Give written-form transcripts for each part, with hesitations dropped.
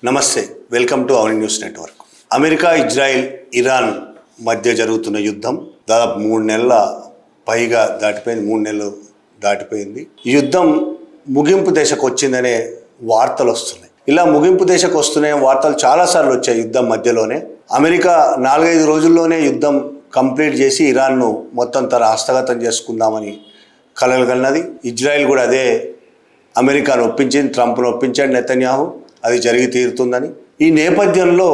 నమస్తే, welcome to our news network. America, Israel, Iran మధ్య జరుగుతున్న యుద్ధం దాదాపు 3 నెలల పైగా దాటిపోయింది. 3 నెలలు దాటిపోయింది. ఈ యుద్ధం ముగింపు దశకు వచ్చిందనే వార్తలు వస్తున్నాయి. ఇలా ముగింపు దశకు వస్తున్న వార్తలు చాలాసార్లు వచ్చాయి. యుద్ధం మధ్యలోనే అమెరికా 4-5 రోజుల్లోనే యుద్ధం కంప్లీట్ చేసి ఇరాన్ను మొత్తం తన హస్తగతం చేసుకుందామని కలలు కన్నది. ఇజ్రాయెల్ కూడా అదే అమెరికాను ఒప్పించింది, ట్రంప్ను ఒప్పించాడు నెతన్యాహు, అది జరిగి తీరుతుందని. ఈ నేపథ్యంలో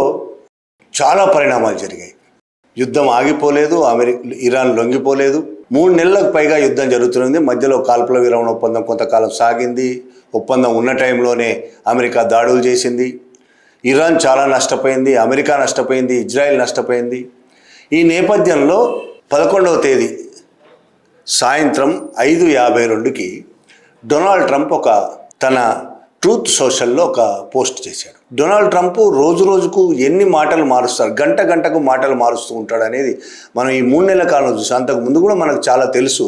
చాలా పరిణామాలు జరిగాయి. యుద్ధం ఆగిపోలేదు, ఇరాన్ లొంగిపోలేదు. 3 నెలలకు పైగా యుద్ధం జరుగుతుంది. మధ్యలో కాల్పుల విరమణ ఒప్పందం కొంతకాలం సాగింది. ఒప్పందం ఉన్న టైంలోనే అమెరికా దాడులు చేసింది. ఇరాన్ చాలా నష్టపోయింది, అమెరికా నష్టపోయింది, ఇజ్రాయెల్ నష్టపోయింది. ఈ నేపథ్యంలో 11వ తేదీ సాయంత్రం 5:52కి డొనాల్డ్ ట్రంప్ తన ట్రూత్ సోషల్లో ఒక పోస్ట్ చేశాడు. డొనాల్డ్ ట్రంప్ రోజు రోజుకు ఎన్ని మాటలు మారుస్తారు, గంట గంటకు మాటలు మారుస్తూ ఉంటాడు అనేది మనం ఈ 3 నెలల కాలంలో చూసాం. అంతకు ముందు కూడా మనకు చాలా తెలుసు.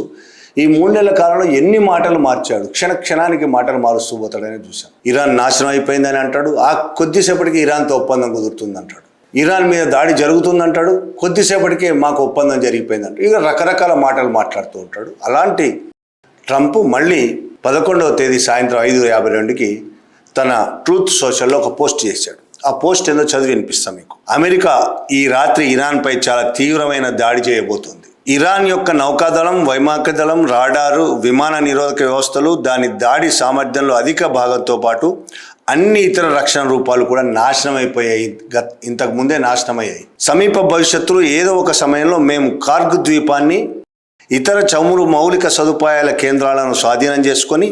ఈ 3 నెలల కాలంలో ఎన్ని మాటలు మార్చాడు, క్షణానికి మాటలు మారుస్తూ పోతాడని చూసాం. ఇరాన్ నాశనం అయిపోయిందని అంటాడు, ఆ కొద్దిసేపటికి ఇరాన్తో ఒప్పందం కుదురుతుంది అంటాడు. ఇరాన్ మీద దాడి జరుగుతుందంటాడు, కొద్దిసేపటికే మాకు ఒప్పందం జరిగిపోయిందంటాడు. ఇక రకరకాల మాటలు మాట్లాడుతూ ఉంటాడు. అలాంటి ట్రంప్ మళ్ళీ 11వ తేదీ సాయంత్రం 5:52కి తన ట్రూత్ సోషల్లో ఒక పోస్ట్ చేశాడు. ఆ పోస్ట్ ఏదో చదివి వినిపిస్తాం మీకు. అమెరికా ఈ రాత్రి ఇరాన్పై చాలా తీవ్రమైన దాడి చేయబోతోంది. ఇరాన్ యొక్క నౌకాదళం, వైమానిక దళం, రాడారు, విమాన నిరోధక వ్యవస్థలు, దాని దాడి సామర్థ్యంలో అధిక భాగంతో పాటు అన్ని ఇతర రక్షణ రూపాలు కూడా నాశనం అయిపోయాయి. ఇంతకు ముందే నాశనమయ్యాయి. సమీప భవిష్యత్తులో ఏదో ఒక సమయంలో మేము కార్గ్ ద్వీపాన్ని, ఇతర చమురు మౌలిక సదుపాయాల కేంద్రాలను స్వాధీనం చేసుకొని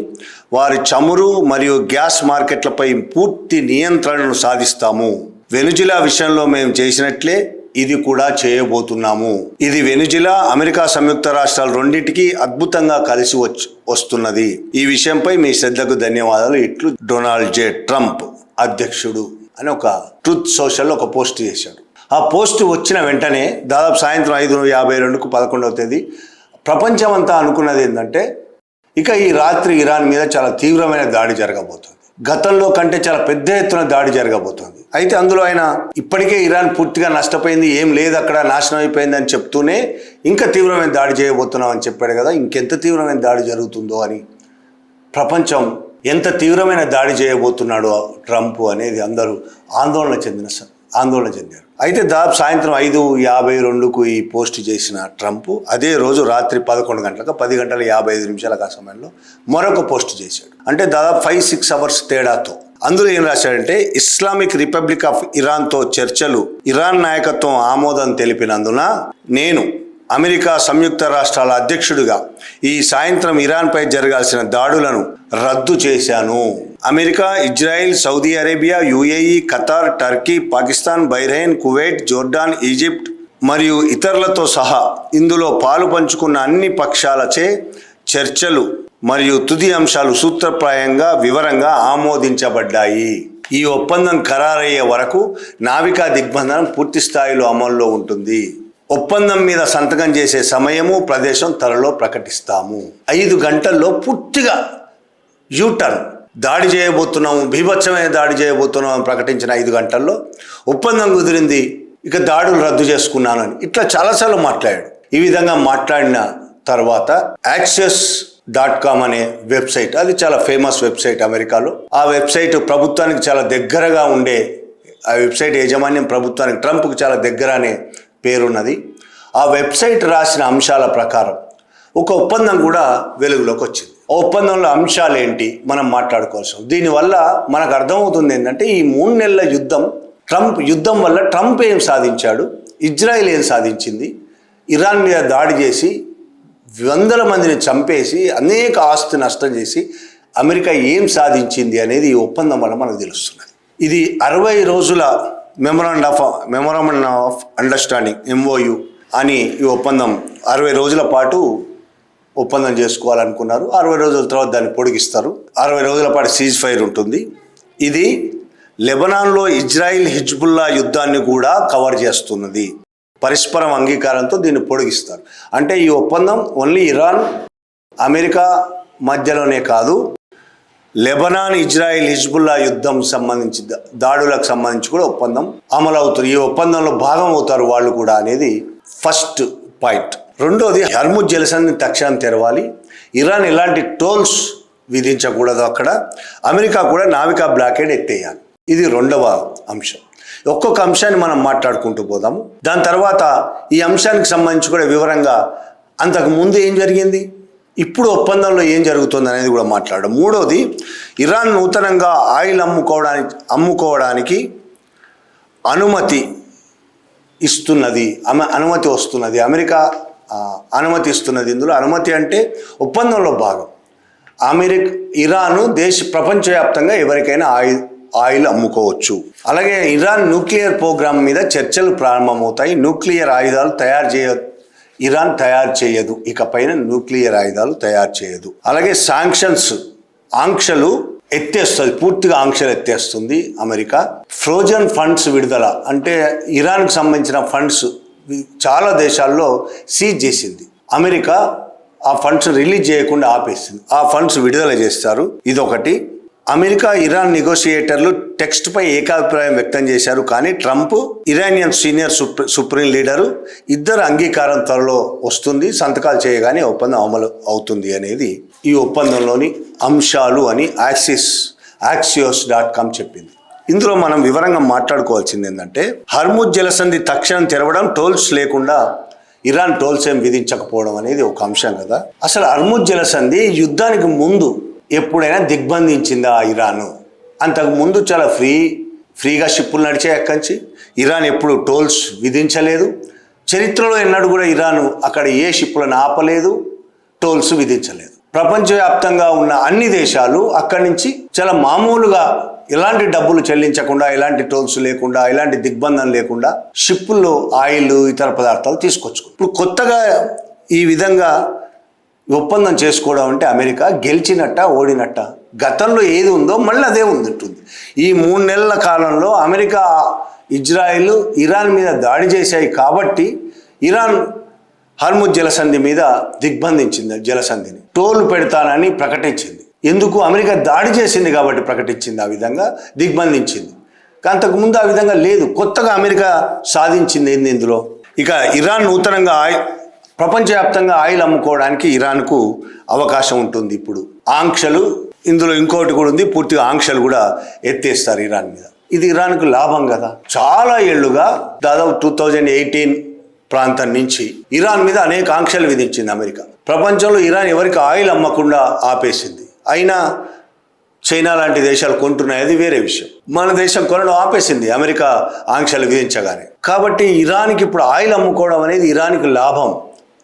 వారి చమురు మరియు గ్యాస్ మార్కెట్లపై పూర్తి నియంత్రణను సాధిస్తాము. వెనుజులా విషయంలో మేము చేసినట్లే ఇది కూడా చేయబోతున్నాము. ఇది వెనుజులా, అమెరికా సంయుక్త రాష్ట్రాలు రెండింటికి అద్భుతంగా కలిసి వస్తున్నది. ఈ విషయంపై మీ శ్రద్ధకు ధన్యవాదాలు. ఇట్లు డొనాల్డ్ జే ట్రంప్ అధ్యక్షుడు అని ఒక ట్రూత్ సోషల్లో ఒక పోస్ట్ చేశాడు. ఆ పోస్ట్ వచ్చిన వెంటనే దాదాపు సాయంత్రం 5:52కు 11వ తేదీ ప్రపంచమంతా అనుకున్నది ఏంటంటే ఇక ఈ రాత్రి ఇరాన్ మీద చాలా తీవ్రమైన దాడి జరగబోతుంది. గతంలో కంటే చాలా పెద్ద ఎత్తున దాడి జరగబోతోంది. అయితే అందులో ఆయన ఇప్పటికే ఇరాన్ పూర్తిగా నష్టపోయింది, ఏం లేదు అక్కడ, నాశనం అయిపోయింది అని చెప్తూనే ఇంకా తీవ్రమైన దాడి చేయబోతున్నాం అని చెప్పాడు కదా. ఇంకెంత తీవ్రమైన దాడి జరుగుతుందో అని, ప్రపంచం ఎంత తీవ్రమైన దాడి చేయబోతున్నాడో ట్రంప్ అనేది అందరూ ఆందోళన చెందారు. అయితే దాదాపు సాయంత్రం 5:52కు ఈ పోస్ట్ చేసిన ట్రంప్ అదే రోజు రాత్రి 11 గంటలకు 10 గంటల 55 నిమిషాలకు ఆ సమయంలో మరొక పోస్ట్ చేశాడు. అంటే దాదాపు 5-6 అవర్స్ తేడాతో. అందులో ఏం రాశాడంటే, ఇస్లామిక్ రిపబ్లిక్ ఆఫ్ ఇరాన్తో చర్చలు, ఇరాన్ నాయకత్వం ఆమోదం తెలిపినందున నేను అమెరికా సంయుక్త రాష్ట్రాల అధ్యక్షుడిగా ఈ సాయంత్రం ఇరాన్పై జరగాల్సిన దాడులను రద్దు చేశాను. America, Israel, Saudi Arabia, UAE, Qatar, Turkey, Pakistan, Bahrain, Kuwait, Jordan, Egypt మరియు ఇతరులతో సహా ఇందులో పాలు పంచుకున్న అన్ని పక్షాలచే చర్చలు మరియు తుది అంశాలు సూత్రప్రాయంగా వివరంగా ఆమోదించబడ్డాయి. ఈ ఒప్పందం ఖరారయ్యే వరకు నావికా దిగ్బంధనం పూర్తి స్థాయిలో అమల్లో ఉంటుంది. ఒప్పందం మీద సంతకం చేసే సమయము, ప్రదేశం త్వరలో ప్రకటిస్తాము. 5 గంటల్లో పూర్తిగా యూటర్న్, దాడి చేయబోతున్నాము, బీభత్సమైన దాడి చేయబోతున్నాము అని ప్రకటించిన 5 గంటల్లో ఒప్పందం కుదిరింది, ఇక దాడులు రద్దు చేసుకున్నానని ఇట్లా చాలాసార్లు మాట్లాడాడు. ఈ విధంగా మాట్లాడిన తర్వాత Axios.com అనే వెబ్సైట్, అది చాలా ఫేమస్ వెబ్సైట్ అమెరికాలో. ఆ వెబ్సైట్ ప్రభుత్వానికి చాలా దగ్గరగా ఉండే, ఆ వెబ్సైట్ యాజమాన్యం ప్రభుత్వానికి, ట్రంప్కి చాలా దగ్గర అనే పేరున్నది. ఆ వెబ్సైట్ రాసిన అంశాల ప్రకారం ఒక ఒప్పందం కూడా వెలుగులోకి వచ్చింది. ఆ ఒప్పందంలో అంశాలు ఏంటి మనం మాట్లాడుకోవాల్సి. దీనివల్ల మనకు అర్థమవుతుంది ఏంటంటే ఈ 3 నెలల యుద్ధం వల్ల ట్రంప్ ఏం సాధించాడు, ఇజ్రాయెల్ ఏం సాధించింది, ఇరాన్ మీద దాడి చేసి వందల మందిని చంపేసి అనేక ఆస్తి నష్టం చేసి అమెరికా ఏం సాధించింది అనేది ఈ ఒప్పందం వల్ల మనకు తెలుస్తున్నది. ఇది 60 రోజుల మెమోరాండం ఆఫ్ అండర్స్టాండింగ్, MOU అని ఈ ఒప్పందం 60 రోజుల పాటు ఒప్పందం చేసుకోవాలనుకున్నారు. 60 రోజుల తర్వాత దాన్ని పొడిగిస్తారు. 60 రోజుల పాటు సీజ్ ఫైర్ ఉంటుంది. ఇది లెబనాన్లో ఇజ్రాయిల్ హిజ్బుల్లా యుద్ధాన్ని కూడా కవర్ చేస్తున్నది. పరస్పరం అంగీకారంతో దీన్ని పొడిగిస్తారు. అంటే ఈ ఒప్పందం ఓన్లీ ఇరాన్, అమెరికా మధ్యలోనే కాదు, లెబనాన్, ఇజ్రాయెల్, హిజ్బుల్లా యుద్ధం సంబంధించి దాడులకు సంబంధించి కూడా ఒప్పందం అమలు అవుతుంది. ఈ ఒప్పందంలో భాగం అవుతారు వాళ్ళు కూడా అనేది ఫస్ట్ పాయింట్. రెండోది, హర్ముజ్ జలసంధిని తక్షణం తెరవాలి. ఇరాన్ ఎలాంటి టోల్స్ విధించకూడదు. అక్కడ అమెరికా కూడా నావికా బ్లాకేడ్ ఎత్తేయాలి. ఇది రెండవ అంశం. ఒక్కొక్క అంశాన్ని మనం మాట్లాడుకుంటూ పోదాము. దాని తర్వాత ఈ అంశానికి సంబంధించి కూడా వివరంగా అంతకు ముందు ఏం జరిగింది, ఇప్పుడు ఒప్పందంలో ఏం జరుగుతుంది అనేది కూడా మాట్లాడడం. మూడోది, ఇరాన్ నూతనంగా ఆయిల్ అమ్ముకోవడానికి అనుమతి ఇస్తున్నది, అనుమతి వస్తున్నది. అమెరికా అనుమతి ఇస్తున్నది. ఇందులో అనుమతి అంటే ఒప్పందంలో భాగం. ఇరాను ప్రపంచవ్యాప్తంగా ఎవరికైనా ఆయిల్ అమ్ముకోవచ్చు. అలాగే ఇరాన్ న్యూక్లియర్ ప్రోగ్రామ్ మీద చర్చలు ప్రారంభమవుతాయి. న్యూక్లియర్ ఆయుధాలు ఇరాన్ తయారు చేయదు. ఇకపైన న్యూక్లియర్ ఆయుధాలు తయారు చేయదు. అలాగే ఆంక్షలు ఎత్తేస్తుంది, పూర్తిగా ఆంక్షలు ఎత్తేస్తుంది అమెరికా. ఫ్రోజన్ ఫండ్స్ విడుదల అంటే ఇరాన్కు సంబంధించిన ఫండ్స్ చాలా దేశాల్లో సీజ్ చేసింది. అమెరికా ఆ ఫండ్స్ రిలీజ్ చేయకుండా ఆపేసింది. ఆ ఫండ్స్ విడుదల చేస్తారు. ఇదొకటి. అమెరికా ఇరాన్ నెగోషియేటర్లు టెక్స్ట్పై ఏకాభిప్రాయం వ్యక్తం చేశారు. కానీ Trump, Iranian senior supreme leader ఇద్దరు అంగీకారం త్వరలో వస్తుంది, సంతకాలు చేయగానే ఒప్పందం అమలు అవుతుంది అనేది ఈ ఒప్పందంలోని అంశాలు అని axios.com చెప్పింది. ఇందులో మనం వివరంగా మాట్లాడుకోవాల్సింది ఏంటంటే, హర్ముజ్ జలసంధి తక్షణం తెరవడం, టోల్స్ లేకుండా ఇరాన్ టోల్స్ ఏం విధించకపోవడం అనేది ఒక అంశం కదా. అసలు హర్ముజ్ జలసంధి యుద్ధానికి ముందు ఎప్పుడైనా దిగ్బంధించిందా ఇరాను? అంతకు ముందు చాలా ఫ్రీగా షిప్పులు నడిచే ఎక్కంచి ఇరాన్ ఎప్పుడు టోల్స్ విధించలేదు. చరిత్రలో ఎన్నడూ కూడా ఇరాను అక్కడ ఏ షిప్పులను ఆపలేదు, టోల్స్ విధించలేదు. ప్రపంచవ్యాప్తంగా ఉన్న అన్ని దేశాలు అక్కడి నుంచి చాలా మామూలుగా ఎలాంటి డబ్బులు చెల్లించకుండా, ఎలాంటి టోల్స్ లేకుండా, ఎలాంటి దిగ్బంధం లేకుండా షిప్పుల్లో ఆయిల్, ఇతర పదార్థాలు తీసుకొచ్చుకో. ఇప్పుడు కొత్తగా ఈ విధంగా ఒప్పందం చేసుకోవడం అంటే అమెరికా గెలిచినట్ట, ఓడినట్ట? గతంలో ఏది ఉందో మళ్ళీ అదే ఉంటుంది. ఈ 3 నెలల కాలంలో అమెరికా, ఇజ్రాయెల్ ఇరాన్ మీద దాడి చేశాయి కాబట్టి ఇరాన్ హర్ముజ్ జలసంధి మీద దిగ్బంధించింది. జలసంధిని టోల్ పెడతానని ప్రకటించింది. ఎందుకు? అమెరికా దాడి చేసింది కాబట్టి ప్రకటించింది, ఆ విధంగా దిగ్బంధించింది. అంతకుముందు ఆ విధంగా లేదు. కొత్తగా అమెరికా సాధించింది ఏంది ఇందులో? ఇక ఇరాన్ నూతనంగా ప్రపంచవ్యాప్తంగా ఆయిల్ అమ్ముకోవడానికి ఇరాన్కు అవకాశం ఉంటుంది. ఇప్పుడు ఆంక్షలు, ఇందులో ఇంకోటి కూడా ఉంది, పూర్తిగా ఆంక్షలు కూడా ఎత్తేస్తారు ఇరాన్ మీద. ఇది ఇరాన్కు లాభం కదా. చాలా ఏళ్లుగా దాదాపు 2018 ప్రాంతం నుంచి ఇరాన్ మీద అనేక ఆంక్షలు విధించింది అమెరికా. ప్రపంచంలో ఇరాన్ ఎవరికి ఆయిల్ అమ్మకుండా ఆపేసింది. అయినా చైనా లాంటి దేశాలు కొంటున్నాయి, అది వేరే విషయం. మన దేశం కొనడం ఆపేసింది అమెరికా ఆంక్షలు విధించగానే. కాబట్టి ఇరాన్కి ఇప్పుడు ఆయిల్ అమ్ముకోవడం అనేది ఇరాన్కి లాభం.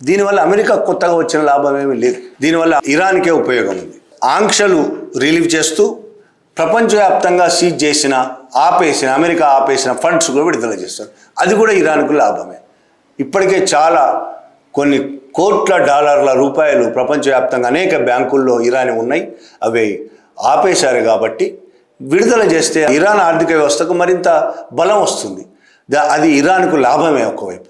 దీనివల్ల అమెరికా కొత్తగా వచ్చిన లాభం ఏమీ లేదు. దీనివల్ల ఇరాన్కే ఉపయోగం ఉంది. ఆంక్షలు రిలీవ్ చేస్తూ ప్రపంచవ్యాప్తంగా సీజ్ చేసిన, అమెరికా ఆపేసిన ఫండ్స్ కూడా విడుదల చేస్తారు. అది కూడా ఇరాన్కు లాభమే. ఇప్పటికే చాలా కొన్ని కోట్ల డాలర్ల రూపాయలు ప్రపంచవ్యాప్తంగా అనేక బ్యాంకుల్లో ఇరాన్ ఉన్నాయి. అవి ఆపేశారు కాబట్టి విడుదల చేస్తే ఇరాన్ ఆర్థిక వ్యవస్థకు మరింత బలం వస్తుంది. అది ఇరాన్కు లాభమే ఒకవైపు.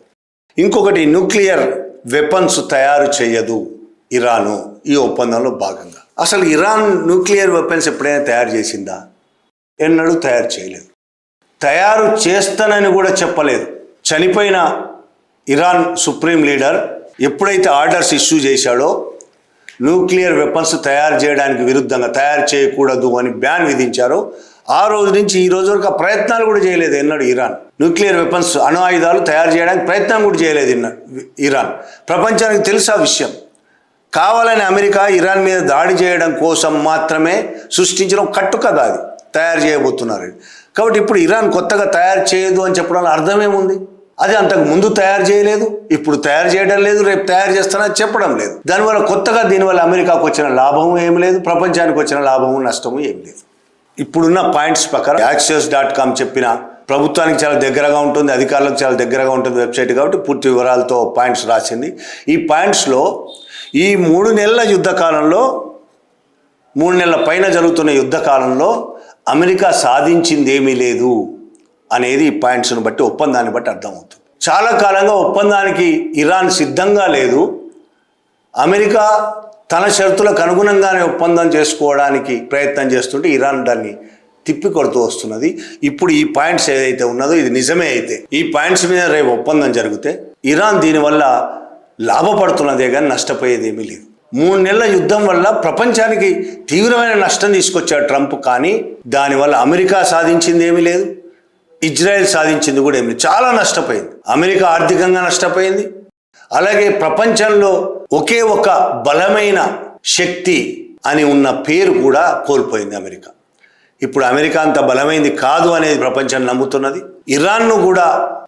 ఇంకొకటి, న్యూక్లియర్ వెపన్స్ తయారు చేయదు ఇరాను ఈ ఒప్పందంలో భాగంగా. అసలు ఇరాన్ న్యూక్లియర్ వెపన్స్ ఎప్పుడైనా తయారు చేసిందా? ఎన్నడూ తయారు చేయలేదు. తయారు చేస్తానని కూడా చెప్పలేదు. చనిపోయిన ఇరాన్ సుప్రీం లీడర్ ఎప్పుడైతే ఆర్డర్స్ ఇష్యూ చేశాడో, న్యూక్లియర్ వెపన్స్ తయారు చేయడానికి విరుద్ధంగా, తయారు చేయకూడదు అని బ్యాన్ విధించారో, ఆ రోజు నుంచి ఈ రోజు వరకు ప్రయత్నాలు కూడా చేయలేదు ఎన్నడూ ఇరాన్. న్యూక్లియర్ వెపన్స్, అణు ఆయుధాలు తయారు చేయడానికి ప్రయత్నం కూడా చేయలేదు ఇరాన్. ప్రపంచానికి తెలుసు ఆ విషయం. కావాలని అమెరికా ఇరాన్ మీద దాడి చేయడం కోసం మాత్రమే సృష్టించిన కట్టుకథ అది. తయారు చేయబోతున్నారు కాబట్టి ఇప్పుడు ఇరాన్ కొత్తగా తయారు చేయదు అని చెప్పడంలో అర్థమేముంది? అది అంతకు ముందు తయారు చేయలేదు, ఇప్పుడు తయారు చేయడం లేదు, రేపు తయారు చేస్తానని చెప్పడం లేదు. దానివల్ల కొత్తగా దీనివల్ల అమెరికాకు వచ్చిన లాభము ఏమి లేదు, ప్రపంచానికి వచ్చిన లాభము నష్టము ఏమి లేదు. ఇప్పుడున్న పాయింట్స్ ప్రకారం axios.com చెప్పిన ప్రభుత్వానికి చాలా దగ్గరగా ఉంటుంది, అధికారులకు చాలా దగ్గరగా ఉంటుంది వెబ్సైట్ కాబట్టి పూర్తి వివరాలతో పాయింట్స్ రాసింది. ఈ పాయింట్స్లో ఈ 3 నెలల యుద్ధ కాలంలో, 3 నెలల పైన జరుగుతున్న యుద్ధ కాలంలో అమెరికా సాధించింది ఏమీ లేదు అనేది ఈ పాయింట్స్ను బట్టి, ఒప్పందాన్ని బట్టి అర్థమవుతుంది. చాలా కాలంగా ఒప్పందానికి ఇరాన్ సిద్ధంగా లేదు. అమెరికా తన షరతులకు అనుగుణంగానే ఒప్పందం చేసుకోవడానికి ప్రయత్నం చేస్తుంటే ఇరాన్ దాన్ని తిప్పికొడుతూ వస్తున్నది. ఇప్పుడు ఈ పాయింట్స్ ఏదైతే ఉన్నదో ఇది నిజమే అయితే ఈ పాయింట్స్ మీద రేపు ఒప్పందం జరిగితే ఇరాన్ దీనివల్ల లాభపడుతున్నదే కానీ నష్టపోయేది ఏమీ లేదు. 3 నెలల యుద్ధం వల్ల ప్రపంచానికి తీవ్రమైన నష్టం తీసుకొచ్చాడు ట్రంప్. కానీ దానివల్ల అమెరికా సాధించింది ఏమీ లేదు, ఇజ్రాయెల్ సాధించింది కూడా ఏమీ లేదు. చాలా నష్టపోయింది. అమెరికా ఆర్థికంగా నష్టపోయింది. అలాగే ప్రపంచంలో ఒకే ఒక బలమైన శక్తి అని ఉన్న పేరు కూడా కోల్పోయింది అమెరికా. ఇప్పుడు అమెరికా అంత బలమైంది కాదు అనేది ప్రపంచం నమ్ముతున్నది.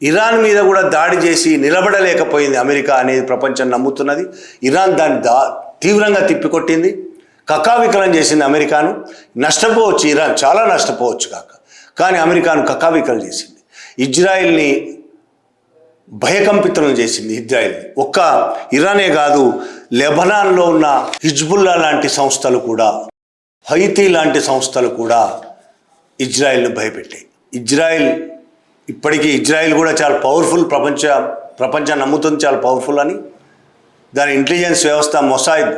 ఇరాన్ మీద కూడా దాడి చేసి నిలబడలేకపోయింది అమెరికా అనేది ప్రపంచం నమ్ముతున్నది. ఇరాన్ దాన్ని తీవ్రంగా తిప్పికొట్టింది, కకావికలం చేసింది అమెరికాను. నష్టపోవచ్చు ఇరాన్, చాలా నష్టపోవచ్చు కానీ అమెరికాను కకావికలం చేసింది. ఇజ్రాయిల్ని భయకంపితం చేసింది. ఇజ్రాయిల్ని ఒక్క ఇరానే కాదు, లెబనాన్లో ఉన్న హిజ్బుల్లా లాంటి సంస్థలు కూడా, హైతీ లాంటి సంస్థలు కూడా ఇజ్రాయెల్ను భయపెట్టాయి. ఇజ్రాయెల్ కూడా చాలా పవర్ఫుల్, ప్రపంచం నమ్ముతుంది చాలా పవర్ఫుల్ అని. దాని ఇంటెలిజెన్స్ వ్యవస్థ మొసాద్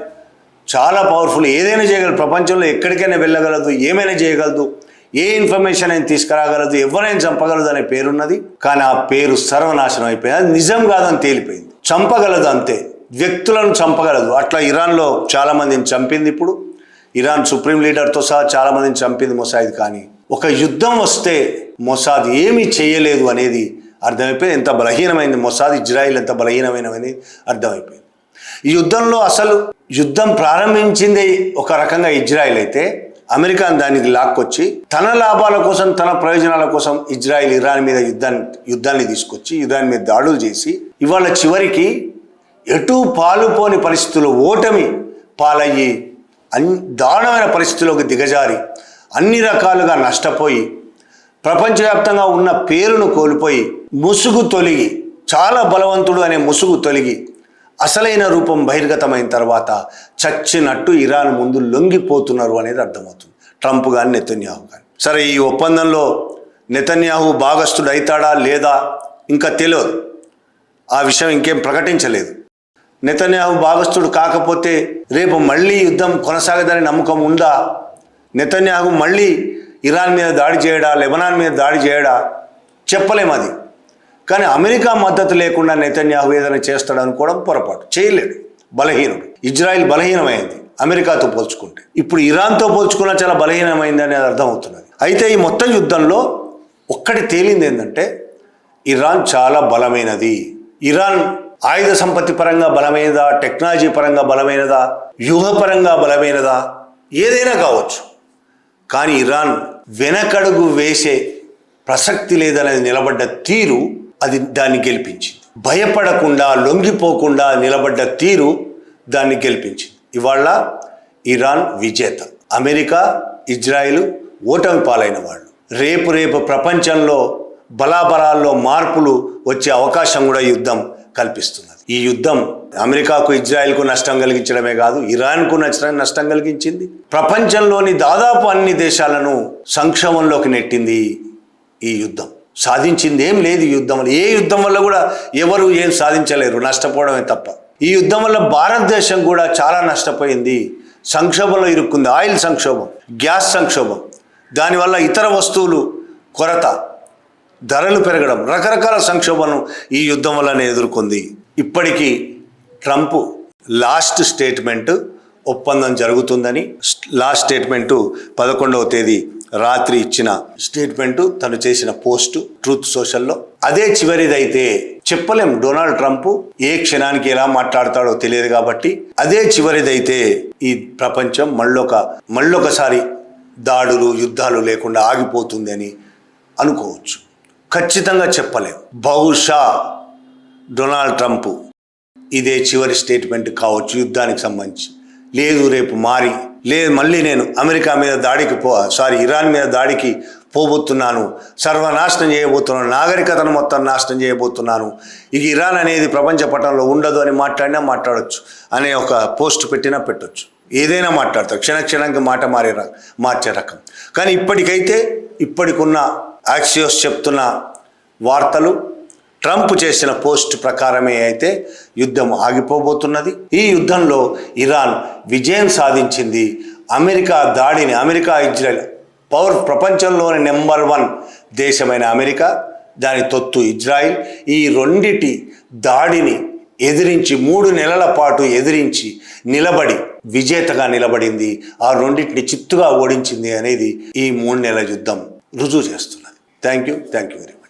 చాలా పవర్ఫుల్, ఏదైనా చేయగలదు, ప్రపంచంలో ఎక్కడికైనా వెళ్ళగలదు, ఏమైనా చేయగలదు, ఏ ఇన్ఫర్మేషన్ అయినా తీసుకురాగలదు, ఎవరైనా చంపగలదు అనే పేరున్నది. కానీ ఆ పేరు సర్వనాశనం అయిపోయింది. అది నిజం కాదని తేలిపోయింది. చంపగలదు అంతే, వ్యక్తులను చంపగలదు. అట్లా ఇరాన్లో చాలామందిని చంపింది. ఇప్పుడు ఇరాన్ సుప్రీం లీడర్తో సహా చాలామందిని చంపింది మొసాద్. కానీ ఒక యుద్ధం వస్తే మొసాద్ ఏమీ చేయలేదు అనేది అర్థమైపోయింది. ఎంత బలహీనమైంది మొసాద్, ఇజ్రాయిల్ ఎంత బలహీనమైనది అర్థమైపోయింది. ఈ యుద్ధంలో అసలు యుద్ధం ప్రారంభించింది ఒక రకంగా ఇజ్రాయిల్ అయితే, అమెరికా దానికి లాక్కొచ్చి తన లాభాల కోసం, తన ప్రయోజనాల కోసం ఇజ్రాయిల్ ఇరాన్ మీద యుద్ధాన్ని తీసుకొచ్చి ఇరాన్ మీద దాడులు చేసి ఇవాళ చివరికి ఎటు పాలుపోని పరిస్థితుల్లో ఓటమి పాలయ్యి దారుణమైన పరిస్థితుల్లోకి దిగజారి అన్ని రకాలుగా నష్టపోయి ప్రపంచవ్యాప్తంగా ఉన్న పేరును కోల్పోయి ముసుగు తొలగి, చాలా బలవంతుడు అనే ముసుగు తొలగి అసలైన రూపం బహిర్గతమైన తర్వాత చచ్చినట్టు ఇరాన్ ముందు లొంగిపోతున్నారు అనేది అర్థమవుతుంది. ట్రంప్ కానీ నెతన్యాహు కానీ. సరే, ఈ ఒప్పందంలో నెతన్యాహు భాగస్థుడు అవుతాడా లేదా ఇంకా తెలియదు. ఆ విషయం ఇంకేం ప్రకటించలేదు. నెతన్యాహు భాగస్థుడు కాకపోతే రేపు మళ్ళీ యుద్ధం కొనసాగదని నమ్మకం ఉందా? నెతన్యాహు మళ్ళీ ఇరాన్ మీద దాడి చేయడా, లెబనాన్ మీద దాడి చేయడా చెప్పలేము అది. కానీ అమెరికా మద్దతు లేకుండా నెతన్యాహు ఏదైనా చేస్తాడు అనుకోవడం పొరపాటు. చేయలేడు, బలహీనుడు. ఇజ్రాయిల్ బలహీనమైంది అమెరికాతో పోల్చుకుంటే. ఇప్పుడు ఇరాన్తో పోల్చుకున్నా చాలా బలహీనమైంది అనేది అర్థమవుతున్నది. అయితే ఈ మొత్తం యుద్ధంలో ఒక్కటి తేలింది ఏంటంటే ఇరాన్ చాలా బలమైనది. ఇరాన్ ఆయుధ సంపత్తి పరంగా బలమైనదా, టెక్నాలజీ పరంగా బలమైనదా, వ్యూహపరంగా బలమైనదా, ఏదైనా కావచ్చు. కానీ ఇరాన్ వెనకడుగు వేసే ప్రసక్తి లేదనేది నిలబడ్డ తీరు అది దాన్ని గెలిపించింది. భయపడకుండా, లొంగిపోకుండా నిలబడ్డ తీరు దాన్ని గెలిపించింది. ఇవాళ ఇరాన్ విజేత, అమెరికా, ఇజ్రాయిల్ ఓటమి పాలైన వాళ్ళు. రేపు ప్రపంచంలో బలాబలాల్లో మార్పులు వచ్చే అవకాశం కూడా యుద్ధం కల్పిస్తున్నది. ఈ యుద్ధం అమెరికాకు, ఇజ్రాయెల్కు నష్టం కలిగించడమే కాదు, ఇరాన్కు నష్టం కలిగించింది. ప్రపంచంలోని దాదాపు అన్ని దేశాలను సంక్షోభంలోకి నెట్టింది ఈ యుద్ధం. సాధించింది ఏం లేదు ఈ యుద్ధం వల్ల. ఏ యుద్ధం వల్ల కూడా ఎవరు ఏం సాధించలేరు, నష్టపోవడమే తప్ప. ఈ యుద్ధం వల్ల భారతదేశం కూడా చాలా నష్టపోయింది, సంక్షోభంలో ఇరుక్కుంది. ఆయిల్ సంక్షోభం, గ్యాస్ సంక్షోభం, దానివల్ల ఇతర వస్తువులు కొరత, ధరలు పెరగడం, రకరకాల సంక్షోభాలను ఈ యుద్ధం వల్లనే ఎదుర్కొంది. ఇప్పటికీ ట్రంప్ లాస్ట్ స్టేట్మెంట్ ఒప్పందం జరుగుతుందని, లాస్ట్ స్టేట్మెంటు 11వ తేదీ రాత్రి ఇచ్చిన స్టేట్మెంటు, తను చేసిన పోస్టు ట్రూత్ సోషల్లో. అదే చివరిదైతే చెప్పలేం. డొనాల్డ్ ట్రంప్ ఏ క్షణానికి ఎలా మాట్లాడతాడో తెలియదు కాబట్టి అదే చివరిదైతే ఈ ప్రపంచం మళ్ళొకసారి దాడులు, యుద్ధాలు లేకుండా ఆగిపోతుంది అని అనుకోవచ్చు. ఖచ్చితంగా చెప్పలేం. బహుశా డొనాల్డ్ ట్రంప్ ఇదే చివరి స్టేట్మెంట్ కావచ్చు యుద్ధానికి సంబంధించి. లేదు రేపు మళ్ళీ నేను అమెరికా మీద ఇరాన్ మీద దాడికి పోబోతున్నాను, సర్వనాశనం చేయబోతున్నాను, నాగరికతను మొత్తం నాశనం చేయబోతున్నాను, ఇక ఇరాన్ అనేది ప్రపంచ పటంలో ఉండదు అని మాట్లాడవచ్చు అనే ఒక పోస్ట్ పెట్టొచ్చు. ఏదైనా మాట్లాడతారు, క్షణానికి మాట మార్చే రకం. కానీ ఇప్పటికున్న యాక్సియోస్ చెప్తున్న వార్తలు, ట్రంప్ చేసిన పోస్ట్ ప్రకారమే అయితే యుద్ధం ఆగిపోబోతున్నది. ఈ యుద్ధంలో ఇరాన్ విజయం సాధించింది. అమెరికా ఇజ్రాయెల్ ప్రపంచంలోని నెంబర్ 1 దేశమైన అమెరికా, దాని తొత్తు ఇజ్రాయిల్, ఈ రెండిటి దాడిని ఎదిరించి 3 నెలల పాటు ఎదిరించి నిలబడి విజేతగా నిలబడింది. ఆ రెండింటిని చిత్తుగా ఓడించింది అనేది ఈ 3 నెలల యుద్ధం రుజువు చేస్తున్నది. Thank you very much.